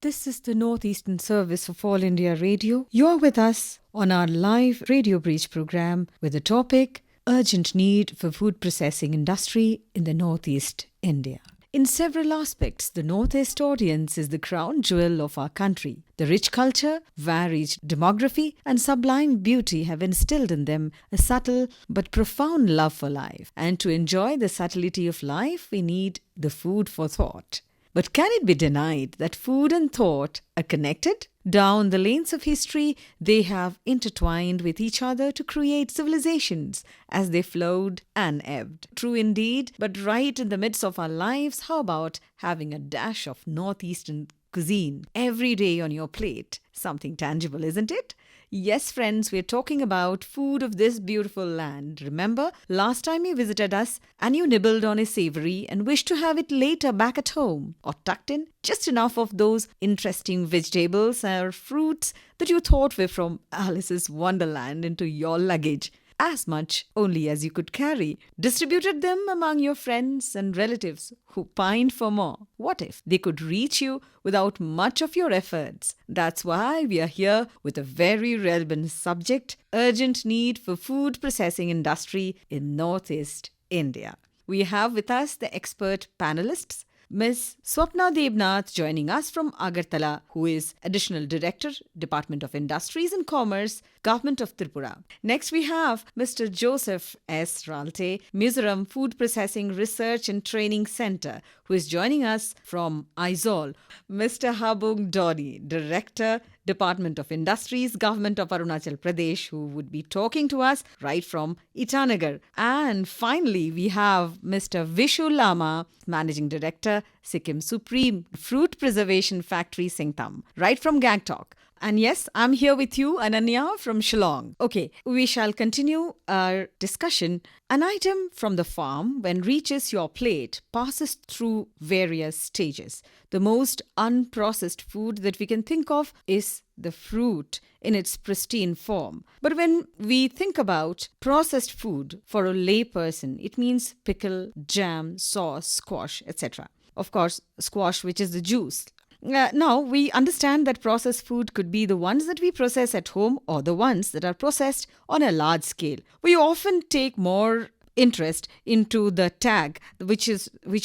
This is the Northeastern service of All India Radio. You are with us on our live Radio Breach program with the topic Urgent Need for Food Processing Industry in the Northeast India. In several aspects, the Northeast audience is the crown jewel of our country. The rich culture, varied demography, and sublime beauty have instilled in them a subtle but profound love for life. And to enjoy the subtlety of life, we need the food for thought. But can it be denied that food and thought are connected? Down the lanes of history, they have intertwined with each other to create civilizations as they flowed and ebbed. True indeed, but right in the midst of our lives, how about having a dash of Northeastern cuisine every day on your plate? Something tangible, isn't it? Yes, friends, we're talking about food of this beautiful land. Remember, last time you visited us and you nibbled on a savory and wished to have it later back at home or tucked in just enough of those interesting vegetables or fruits that you thought were from Alice's Wonderland into your luggage. As much only as you could carry, distributed them among your friends and relatives who pined for more. What if they could reach you without much of your efforts? That's why we are here with a very relevant subject, urgent need for food processing industry in Northeast India. We have with us the expert panelists, Ms. Swapna Debnath joining us from Agartala, who is Additional Director, Department of Industries and Commerce, Government of Tripura. Next we have Mr. Joseph S. Ralte, Mizoram Food Processing Research and Training Center, who is joining us from Aizawl. Mr. Habung Dodi, Director, Department of Industries, Government of Arunachal Pradesh, who would be talking to us right from Itanagar. And finally, we have Mr. Vishu Lama, Managing Director, Sikkim Supreme Fruit Preservation Factory, Singtam, right from Gangtok. And yes, I'm here with you, Ananya from Shillong. Okay, we shall continue our discussion. An item from the farm, when reaches your plate, passes through various stages. The most unprocessed food that we can think of is the fruit in its pristine form. But when we think about processed food for a lay person, it means pickle, jam, sauce, squash, etc. Of course, squash, which is the juice. Now, we understand that processed food could be the ones that we process at home or the ones that are processed on a large scale. We often take more interest into the tag, which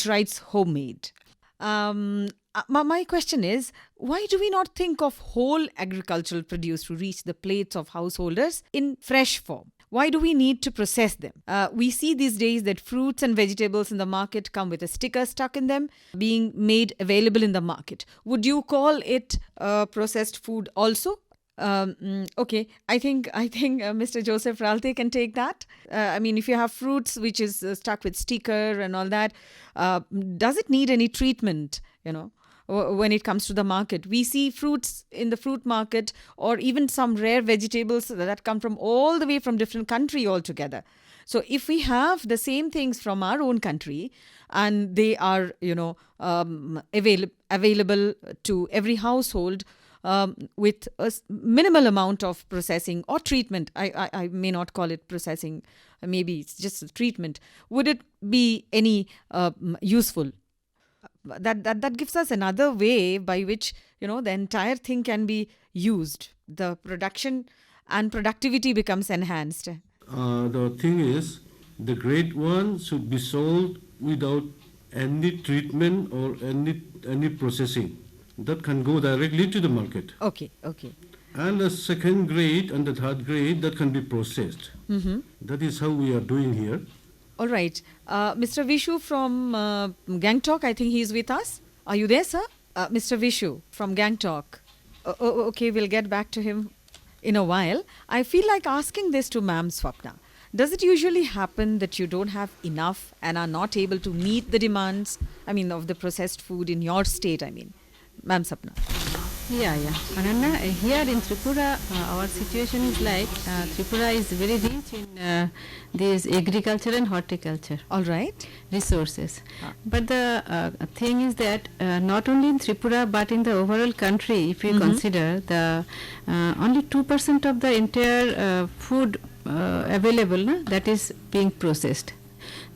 writes homemade. My question is, why do we not think of whole agricultural produce to reach the plates of householders in fresh form? Why do we need to process them? We see these days that fruits and vegetables in the market come with a sticker stuck in them, being made available in the market. Would you call it processed food also? Okay, I think Mr. Joseph Ralte can take that. If you have fruits which is stuck with sticker and all that, does it need any treatment, when it comes to the market? We see fruits in the fruit market or even some rare vegetables that come from all the way from different country altogether. So if we have the same things from our own country and they are, available to every household with a minimal amount of processing or treatment, I may not call it processing, maybe it's just a treatment, would it be any useful? That gives us another way by which, the entire thing can be used. The production and productivity becomes enhanced. The thing is, the grade one should be sold without any treatment or any processing. That can go directly to the market. Okay. And the second grade and the third grade, that can be processed. Mm-hmm. That is how we are doing here. All right. Mr. Vishu from Gangtok, I think he's with us. Are you there, sir? Mr. Vishu from Gangtok. Okay, we'll get back to him in a while. I feel like asking this to Ma'am Swapna. Does it usually happen that you don't have enough and are not able to meet the demands, of the processed food in your state, Ma'am Swapna? Yeah. Ananya, here in Tripura, our situation is like Tripura is very rich in this agriculture and horticulture. All right. Resources. But the thing is that not only in Tripura but in the overall country, if you consider the only 2% of the entire food available that is being processed.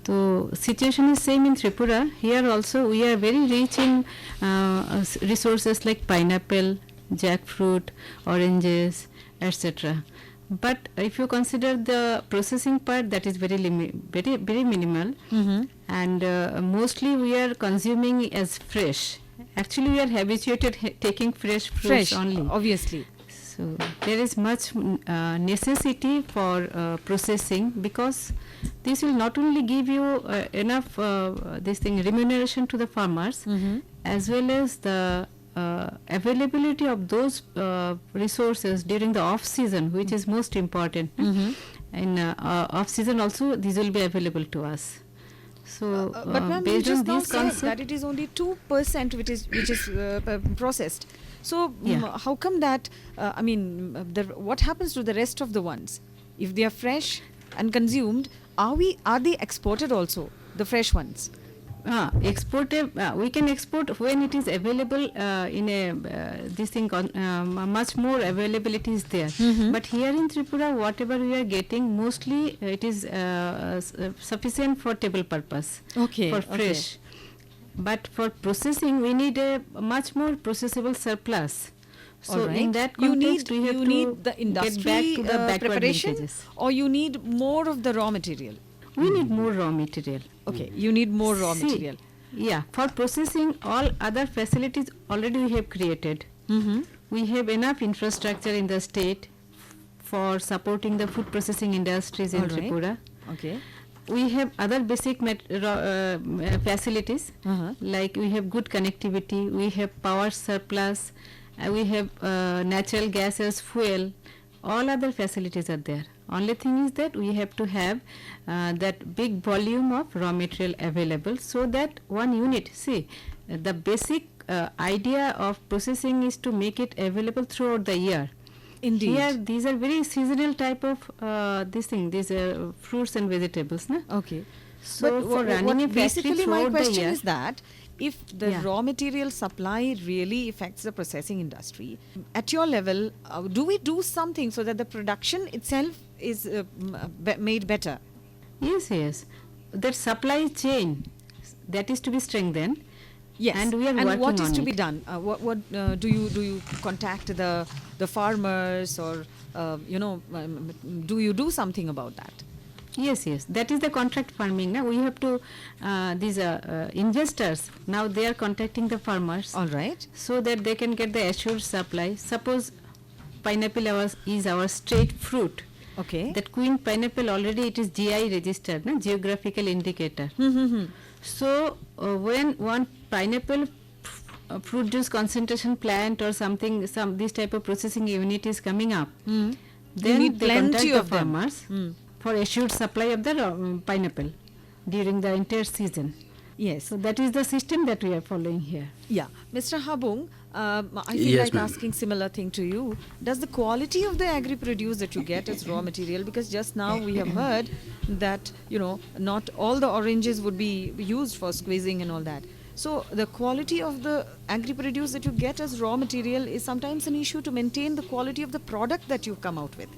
So situation is same in Tripura. Here also we are very rich in resources like pineapple, jackfruit, oranges, etc. But if you consider the processing part, that is very very minimal, and mostly we are consuming as fresh. Actually, we are habituated taking fresh fruits only. Obviously. So there is much necessity for processing, because this will not only give you enough remuneration to the farmers, as well as the availability of those resources during the off season, which is most important. In off season also these will be available to us. So but ma'am, you based just on now these said concepts, that it is only 2% which is processed. So how come that? What happens to the rest of the ones? If they are fresh and consumed, are they exported also? The fresh ones. Exported, we can export when it is available in a much more availability is there. But here in Tripura, whatever we are getting, mostly it is sufficient for table purpose, for fresh. But for processing, we need a much more processable surplus. So in that context, we have to the industry get back to the backward preparation, linkages. or you need more of the raw material. We need more raw material. Okay, you need more raw See, material. Yeah, for processing, all other facilities already we have created. We have enough infrastructure in the state for supporting the food processing industries in Tripura. Okay. We have other basic facilities, like we have good connectivity, we have power surplus, we have natural gas as fuel. All other facilities are there. Only thing is that we have to have that big volume of raw material available, so that one unit, the basic idea of processing is to make it available throughout the year. Indeed. Here these are very seasonal type of these are fruits and vegetables. Na? Okay. So but for running a factory basically my throughout the question year, is that if the raw material supply really affects the processing industry, at your level, do we do something so that the production itself is made better? Yes. That supply chain, that is to be strengthened. Yes, and we are working what is on to it. be done? What do you contact the farmers, or do you do something about that? Yes. That is the contract farming. Now we have to these investors. Now they are contacting the farmers. All right. So that they can get the assured supply. Suppose pineapple is our state fruit. Okay. That queen pineapple already it is GI registered, geographical indicator. So when one pineapple fruit juice concentration plant or this type of processing unit is coming up, then need they plenty contact of the them. farmers for assured supply of the pineapple during the entire season. Yes. So that is the system that we are following here. Yeah. Mr. Habung, I feel Yes, like ma'am. asking similar thing to you. Does the quality of the agri-produce that you get as raw material, because just now we have heard that, not all the oranges would be used for squeezing and all that. So the quality of the agri-produce that you get as raw material is sometimes an issue to maintain the quality of the product that you've come out with.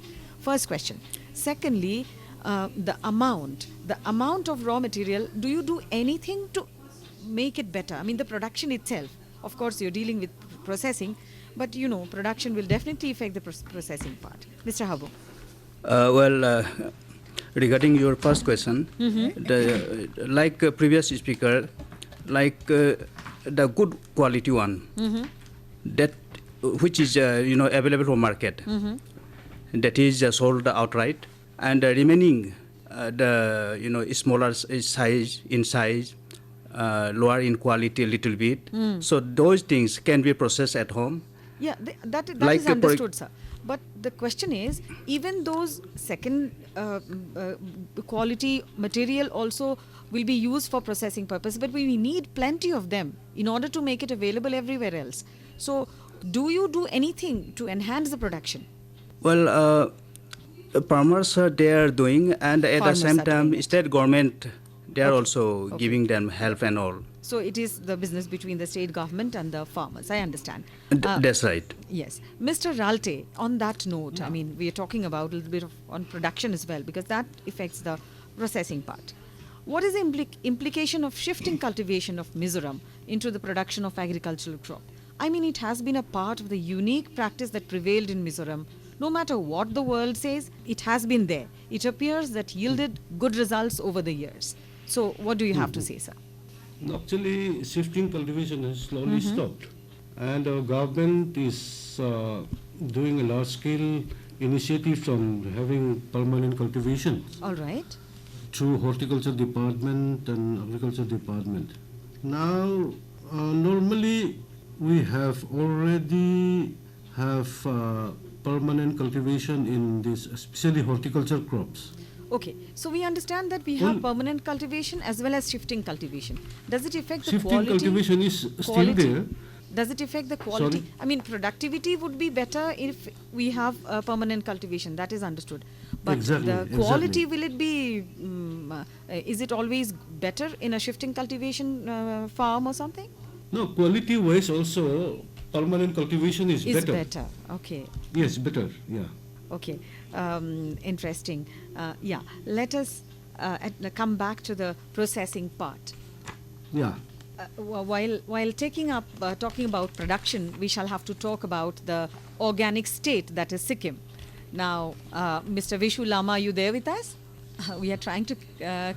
First question. Secondly, the amount of raw material, do you do anything to make it better? I mean, the production itself, of course you're dealing with processing, but production will definitely affect the processing part. Mr. Habu. Regarding your first question, like previous speaker, the good quality one, that which is available for market, that is sold outright, and remaining the smaller size in size, lower in quality a little bit. So those things can be processed at home. Yeah, that Like is a understood, sir. But the question is, even those second quality material also will be used for processing purpose, but we need plenty of them in order to make it available everywhere else. So do you do anything to enhance the production? Well, farmers they are doing, and at Farmers the same are doing time it. state government they are also giving them help and all. So it is the business between the state government and the farmers. I understand. That's right. Yes. Mr. Ralte, on that note, I mean, we are talking about a little bit on production as well, because that affects the processing part. what is the implication of shifting cultivation of Mizoram into the production of agricultural crop? I mean, it has been a part of the unique practice that prevailed in Mizoram. No matter what the world says, it has been there. It appears that yielded good results over the years. So, what do you have to say, sir? Actually, shifting cultivation has slowly stopped, and our government is doing a large-scale initiative on having permanent cultivation All right. through horticulture department and agriculture department. Now, normally we have already have permanent cultivation in this, especially horticulture crops. Okay, so we understand that we have permanent cultivation as well as shifting cultivation. Does it affect the Shifting quality? cultivation is still quality? there. Does it affect the quality? Sorry? I mean, productivity would be better if we have permanent cultivation. That is understood. But Exactly, the quality, exactly. will it be? Is it always better in a shifting cultivation farm or something? No, quality-wise also, permanent cultivation is Is better. better. Okay. Yes, better. Yeah. Okay, interesting. Yeah, let us come back to the processing part. Yeah. While talking about production, we shall have to talk about the organic state that is Sikkim. Now, Mr. Vishu Lama, are you there with us? We are trying to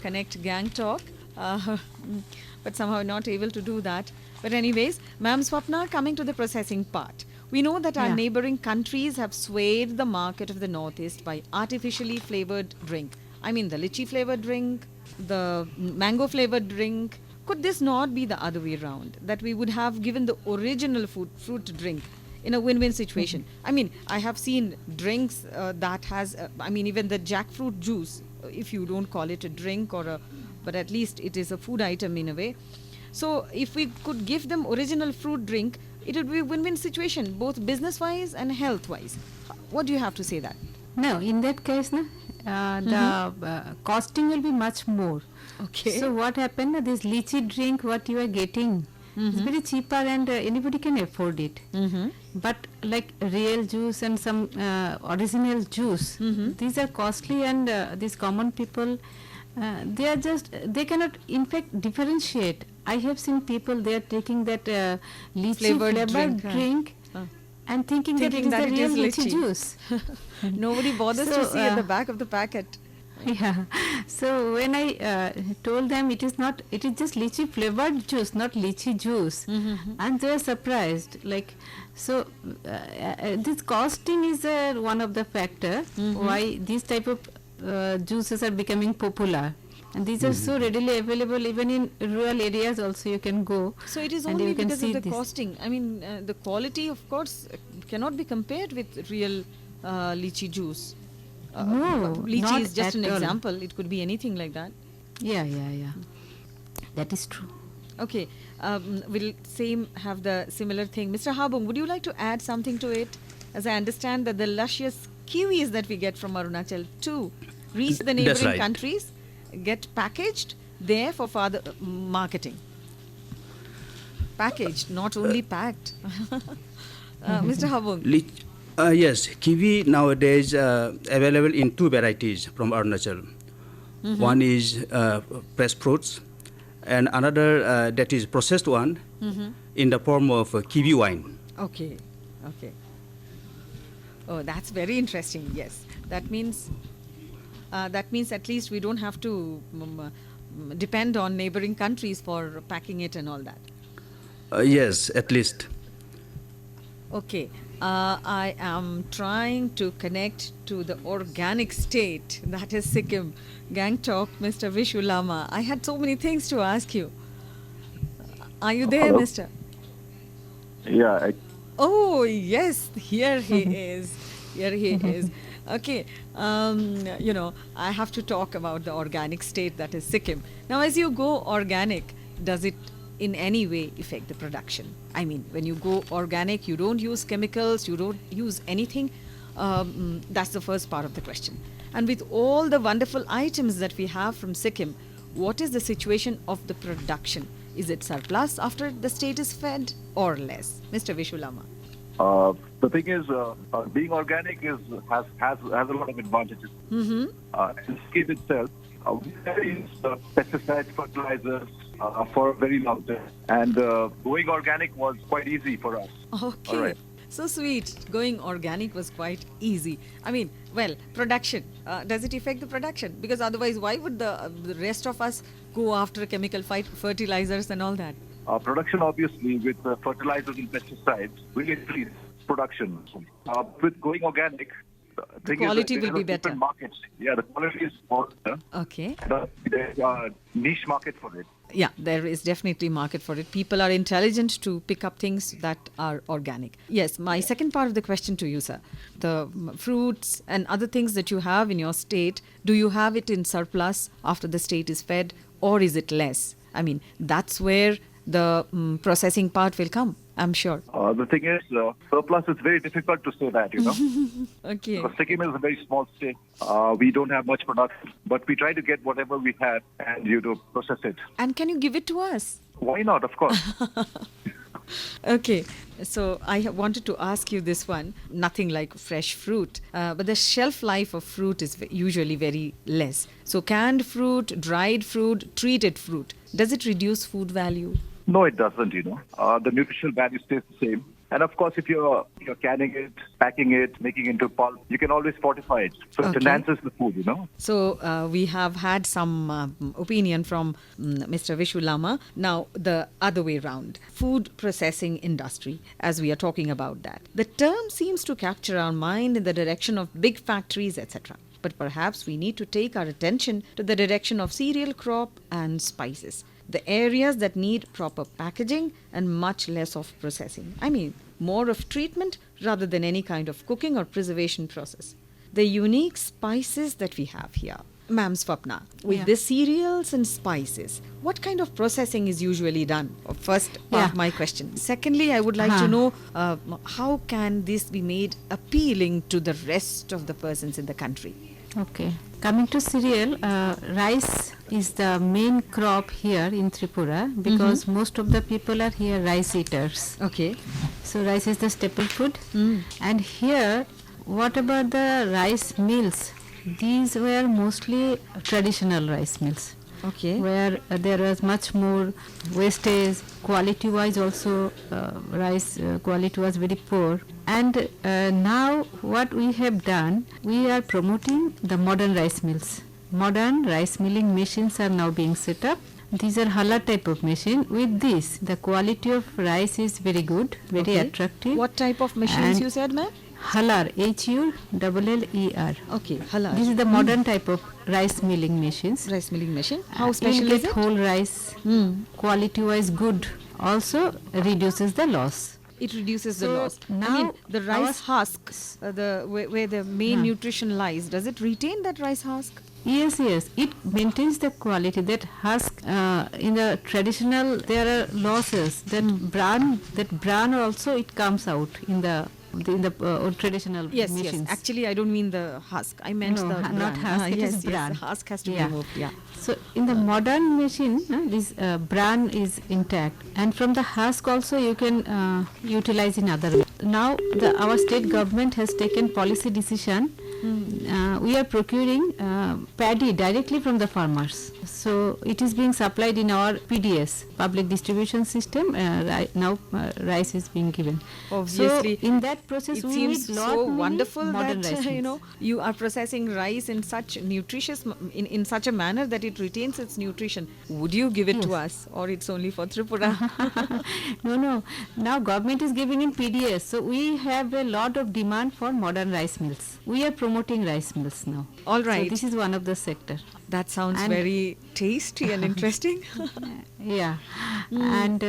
connect Gang Talk, but somehow not able to do that. But anyways, Ma'am Swapna, coming to the processing part. We know that our neighboring countries have swayed the market of the Northeast by artificially flavored drink. I mean, the lychee flavored drink, the mango flavored drink. Could this not be the other way around? That we would have given the original fruit drink in a win-win situation. I mean, I have seen drinks that has, even the jackfruit juice, if you don't call it a drink but at least it is a food item in a way. So if we could give them original fruit drink, it would be a win-win situation, both business-wise and health-wise. What do you have to say that? No, in that case, the costing will be much more. Okay. So what happened? This lychee drink, what you are getting, is very cheaper and anybody can afford it. But like real juice and some original juice, these are costly, and these common people, they cannot in fact differentiate. I have seen people, they are taking that lychee flavored drink and thinking that it is the real lychee juice. Nobody bothers to see at the back of the packet. Yeah. So when I told them it is just lychee flavored juice, not lychee juice, and they were surprised. Like, so this costing is one of the factor why these type of juices are becoming popular. And these are so readily available, even in rural areas also you can go. So it is and only you can because see of the this. costing. I mean, the quality, of course, cannot be compared with real lychee juice. No, lychee not is just an at all. example. It could be anything like that. Yeah. That is true. Okay, we'll have the similar thing. Mr. Habung, would you like to add something to it? As I understand that the luscious kiwis that we get from Arunachal too reach the neighboring right. countries, get packaged there for further marketing. Packaged, not only packed. Mr. Habung. Yes, kiwi nowadays available in two varieties from Arunachal. One is fresh fruits, and another that is processed one in the form of kiwi wine. Okay. Oh, that's very interesting. Yes, that means at least we don't have to depend on neighboring countries for packing it and all that. Yes, at least. Okay, I am trying to connect to the organic state, that is Sikkim. Gangtok, Mr. Vishu Lama. I had so many things to ask you. Are you there, Hello? mister? Yeah, Oh, yes, here he is. Here he is. Okay, I have to talk about the organic state that is Sikkim. Now, as you go organic, does it in any way affect the production? I mean, when you go organic, you don't use chemicals, you don't use anything. That's the first part of the question. And with all the wonderful items that we have from Sikkim, what is the situation of the production? Is it surplus after the state is fed or less? Mr. Vishu Lama. the thing is, being organic has a lot of advantages. In Sikkim itself, We have used pesticides, fertilizers for a very long time. And going organic was quite easy for us. Okay. All right. So sweet. Going organic was quite easy. I mean, well, production. Does it affect the production? Because otherwise, why would the rest of us go after chemical fertilizers and all that? Production, obviously, with fertilizers and pesticides, will increase production. With going organic, The quality will be better. different markets. Yeah, the quality is more better. Okay. There's a niche market for it. Yeah, there is definitely market for it. People are intelligent to pick up things that are organic. Yes, my second part of the question to you, sir. The fruits and other things that you have in your state, do you have it in surplus after the state is fed, or is it less? I mean, that's where the processing part will come, I'm sure. The thing is, surplus is very difficult to say that, Okay. Because Sikkim is a very small state. We don't have much production, but we try to get whatever we have and process it. And can you give it to us? Why not? Of course. Okay, so I wanted to ask you this one. Nothing like fresh fruit, but the shelf life of fruit is usually very less. So canned fruit, dried fruit, treated fruit, does it reduce food value? No, it doesn't. The nutritional value stays the same. And of course, if you're canning it, packing it, making it into pulp, you can always fortify it. So it enhances the food, So we have had some opinion from Mr. Vishu Lama. Now, the other way round, food processing industry, as we are talking about that. The term seems to capture our mind in the direction of big factories, etc. But perhaps we need to take our attention to the direction of cereal crop and spices, the areas that need proper packaging and much less of processing. I mean, more of treatment rather than any kind of cooking or preservation process. The unique spices that we have here. Ma'am Swapna, with the cereals and spices, what kind of processing is usually done? First part of my question. Secondly, I would like to know how can this be made appealing to the rest of the persons in the country? Okay. Coming to cereal, rice is the main crop here in Tripura because most of the people are here rice eaters. Okay. So rice is the staple food. And here, what about the rice mills? These were mostly traditional rice mills. Okay. Where there was much more wastage, quality wise also rice quality was very poor. And now what we have done, we are promoting the modern rice mills. Modern rice milling machines are now being set up. These are Hala type of machine. With this, the quality of rice is very good, very attractive. What type of machines And you said, ma'am? Halar, H-U-L-L-E-R. Okay, Halar. This is the modern type of rice milling machines. Rice milling machine. How You special get is it? whole rice, quality wise good. Also reduces the loss. It reduces the So loss. I now mean, the rice husks, where the main nutrition lies, does it retain that rice husk? Yes, it maintains the quality. That husk in the traditional there are losses. That bran also it comes out in the traditional Yes, machines. yes. Actually, I don't mean the husk. I meant No, the not bran. husk, it yes, is yes, bran. the husk has to be Yeah. removed. Yeah. So in the modern machine, this bran is intact, and from the husk also you can utilize in other way. Now our state government has taken policy decision. We are procuring paddy directly from the farmers. So it is being supplied in our PDS, public distribution system. Now rice is being given. Obviously, so in that process it we seems need lot so many wonderful modern that rice mills. you are processing rice in such nutritious in such a manner that it retains its nutrition. Would you give it to us, or it's only for Tripura? No. Now government is giving in PDS, so we have a lot of demand for modern rice mills. We are promoting rice mills now. All right. So this is one of the sector. That sounds And- very tasty and interesting. Yeah. And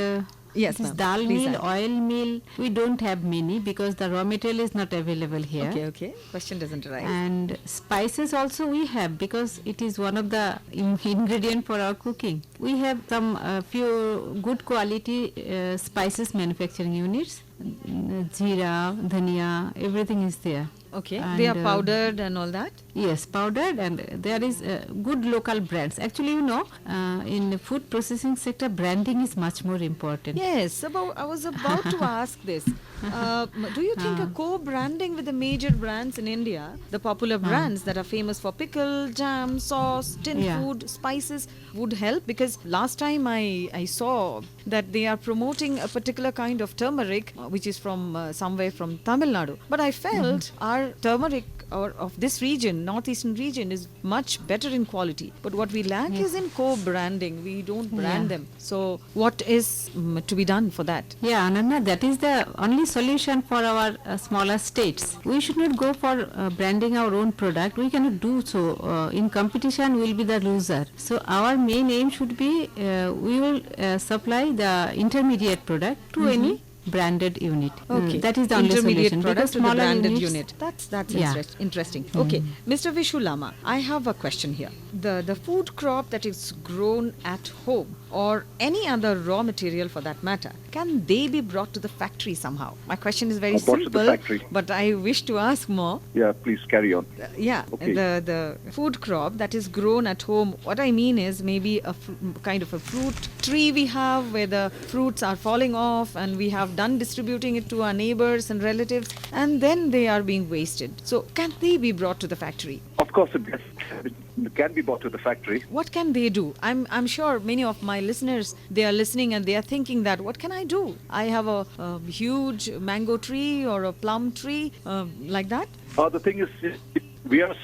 Yes, this ma'am. dal Please mill, add. oil mill, we don't have many because the raw material is not available here. Okay. Question doesn't arise. And spices also we have because it is one of the ingredient for our cooking. We have some few good quality spices manufacturing units. jeera, dhania, everything is there. Okay, And, they are powdered and all that. Yes, powdered, and there is good local brands. Actually, in the food processing sector, branding is much more important. Yes, I was about to ask this. Do you think a co-branding with the major brands in India, the popular brands that are famous for pickle, jam, sauce, tin food, spices, would help? Because last time I saw that they are promoting a particular kind of turmeric, which is from somewhere from Tamil Nadu. But I felt our turmeric of this region, Northeastern region, is much better in quality. But what we lack is in co-branding. We don't brand them. So what is to be done for that? Yeah, Ananya, that is the only solution for our smaller states. We should not go for branding our own product. We cannot do so. In competition, we will be the loser. So our main aim should be we will supply the intermediate product to any branded unit. Okay, that is the only intermediate solution. product Because to the smaller branded units- unit. That's Yeah. interesting. Okay, Mr. Vishu Lama, I have a question here. The food crop that is grown at home or any other raw material for that matter, can they be brought to the factory somehow? My question is very Brought to the simple, factory. but I wish to ask more. Yeah, please carry on. Okay. The food crop that is grown at home, what I mean is maybe a kind of a fruit tree we have where the fruits are falling off and we have done distributing it to our neighbors and relatives and then they are being wasted. So can they be brought to the factory? Of course, it can be brought to the factory. What can they do? I'm sure many of my listeners, they are listening and they are thinking that what can I do? I have a huge mango tree or a plum tree like that. The thing is, we are a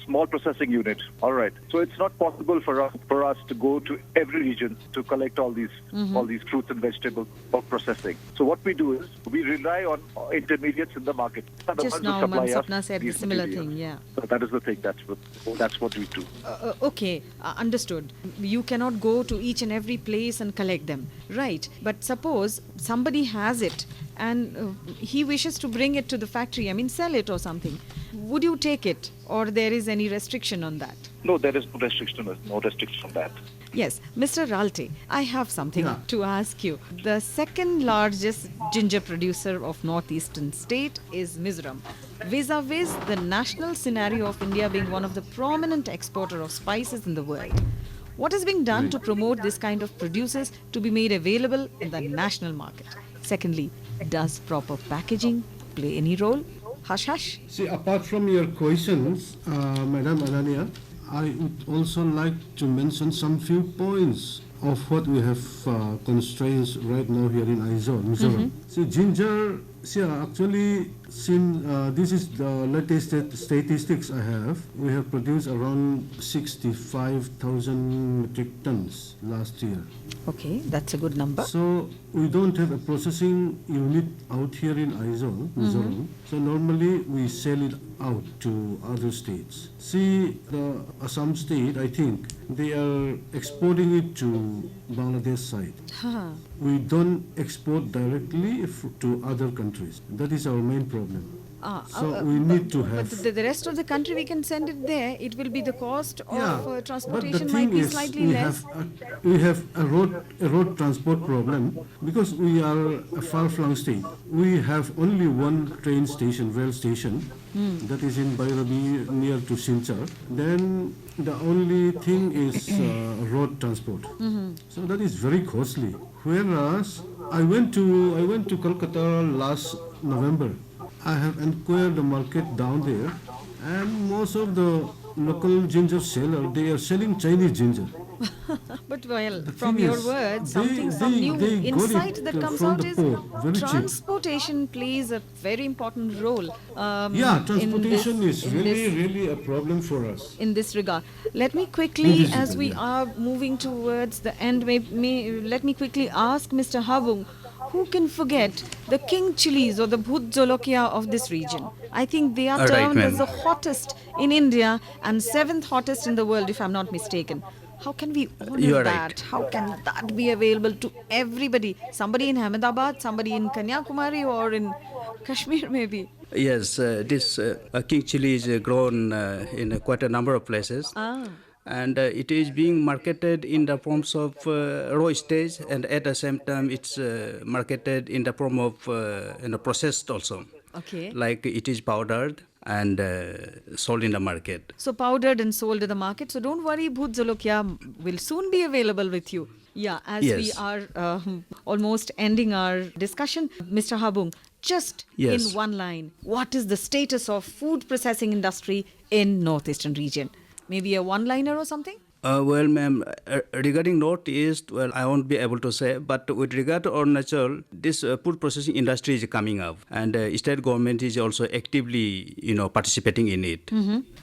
small processing unit. All right, so it's not possible for us to go to every region to collect all these fruits and vegetables for processing. So what we do is we rely on intermediates in the market. The Just ones who now, supply Ma'am us Sapna said the these similar materials. thing, yeah. So that is the thing. That's what we do. Okay, understood. You cannot go to each and every place and collect them, right? But suppose somebody has it and he wishes to bring it to the factory, sell it or something. Would you take it or there is any restriction on that? No, there is no restriction on that. Yes, Mr. Ralte, I have something Yeah. to ask you. The second largest ginger producer of Northeastern state is Mizoram. Vis-a-vis the national scenario of India being one of the prominent exporter of spices in the world. What is being done to promote this kind of producers to be made available in the national market? Secondly, does proper packaging play any role? Hush, hush. See, apart from your questions, Madam Ananya, I would also like to mention some few points of what we have constraints right now here in Mizoram. See, ginger, actually, since this is the latest statistics I have, we have produced around 65,000 metric tons last year. Okay, that's a good number. So we don't have a processing unit out here in Mizoram. So normally we sell it out to other states. See, the Assam state, I think, they are exporting it to Bangladesh side. Huh. We don't export directly to other countries. That is our main problem. So we need to have. But the rest of the country, we can send it there. It will be the cost of but transportation the might thing be is, slightly we less. have a road transport problem because we are a far-flung state. We have only one rail station, that is in Bairabi near to Silchar. Then the only thing is road transport. So that is very costly. Whereas I went to Kolkata last November. I have inquired the market down there, and most of the local ginger seller, they are selling Chinese ginger. But well, The from thing your is, words, they- something they- some new they got insight it, that comes from out the is port, very cheap. transportation plays a very important role. Transportation is in this- really a problem for us. in this regard. Let me quickly, This is as the- we yeah. are moving towards the end, let me quickly ask Mr. Habung, who can forget the king chilies or the bhut jolokia of this region? I think they are Right, termed ma'am. as the hottest in India and 7th hottest in the world, if I'm not mistaken. How can we honor You are that? right. How can that be available to everybody? Somebody in Ahmedabad, somebody in Kanyakumari or in Kashmir maybe. Yes, this king chili is grown in quite a number of places. and it is being marketed in the forms of raw stage, and at the same time it's marketed in the form of processed also. Okay. Like it is powdered and sold in the market. So powdered and sold in the market. So don't worry, Bhut Jolokia will soon be available with you. Yeah, as we Yes. are almost ending our discussion, Mr. Habung, just Yes. in one line, what is the status of food processing industry in Northeastern region? Maybe a one-liner or something? Well, ma'am, regarding Northeast, well, I won't be able to say, but with regard to Arunachal, this food processing industry is coming up, and state government is also actively, participating in it.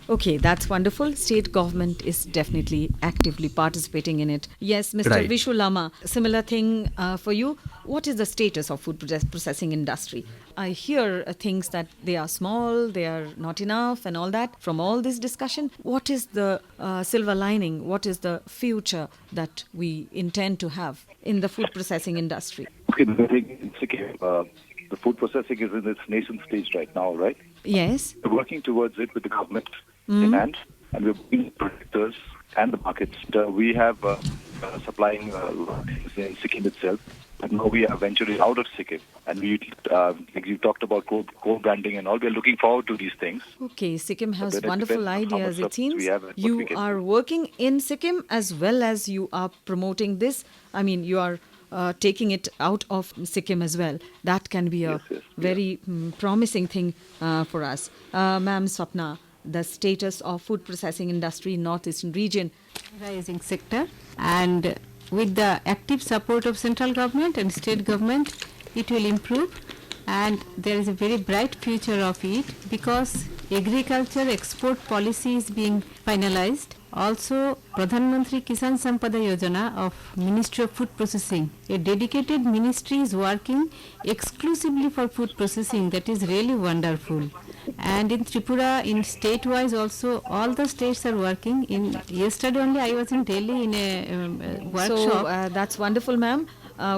Okay, that's wonderful. State government is definitely actively participating in it. Yes, Mr. Right. Vishu Lama, similar thing for you. What is the status of food processing industry? I hear things that they are small, they are not enough and all that. From all this discussion, what is the silver lining? What is the future that we intend to have in the food processing industry? Okay, the thing in Sikkim, the food processing is in its nascent stage right now, right? Yes. We're working towards it with the government in hand, and we're working with producers and the markets. We have supplying in Sikkim itself, but now we are venturing out of Sikkim, and like you talked about co-branding and all. We're looking forward to these things. Okay, Sikkim has But it wonderful depends on how ideas, much it seems. substance we have and what You we can are do. working in Sikkim as well as you are promoting this. I mean, you are taking it out of Sikkim as well. That can be a Yes, very promising thing for us. Ma'am Swapna, the status of food processing industry in Northeastern region. Rising sector, and with the active support of central government and state government, it will improve, and there is a very bright future of it because agriculture export policy is being finalized. Also, Pradhan Mantri Kisan Sampada Yojana of Ministry of Food Processing, a dedicated ministry is working exclusively for food processing. That is really wonderful. And in Tripura, in state-wise also, all the states are working. Yesterday only I was in Delhi in a workshop. So that's wonderful, ma'am.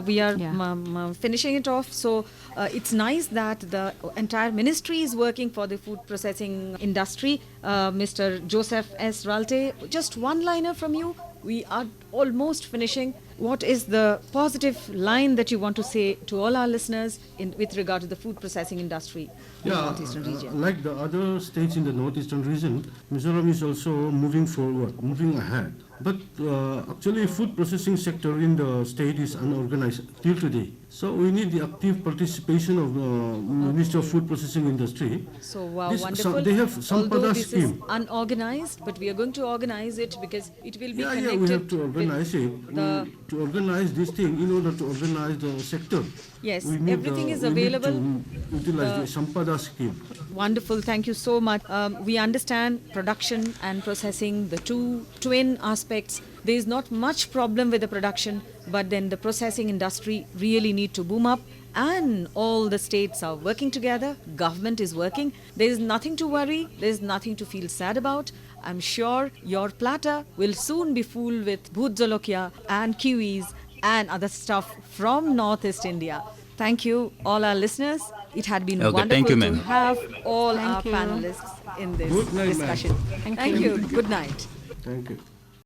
We are Yeah. finishing it off. So it's nice that the entire ministry is working for the food processing industry. Mr. Joseph S. Ralte, just one liner from you. We are almost finishing. What is the positive line that you want to say to all our listeners with regard to the food processing industry in the Northeastern region? Like the other states in the Northeastern region, Mizoram is also moving forward, moving ahead. But actually, food processing sector in the state is unorganized till today. So we need the active participation of the Ministry of Food Processing Industry. So wow, This- wonderful. they have Although Sampada this scheme. is unorganized, but we are going to organize it because it will be connected. we have to organize with it. the- To organize this thing, in order to organize the sector, Yes, we need everything is we need available. to utilize the Sampada scheme. Wonderful, thank you so much. We understand production and processing, the two twin aspects. There is not much problem with the production, but then the processing industry really need to boom up, and all the states are working together. Government is working. There is nothing to worry. There is nothing to feel sad about. I'm sure your platter will soon be full with bhut jolokia and kiwis and other stuff from Northeast India. Thank you, all our listeners. It had been Okay, wonderful thank you, to ma'am. have all Thank our you. panelists in this Good night, ma'am. discussion. Thank Thank you. you. Good night. Thank you.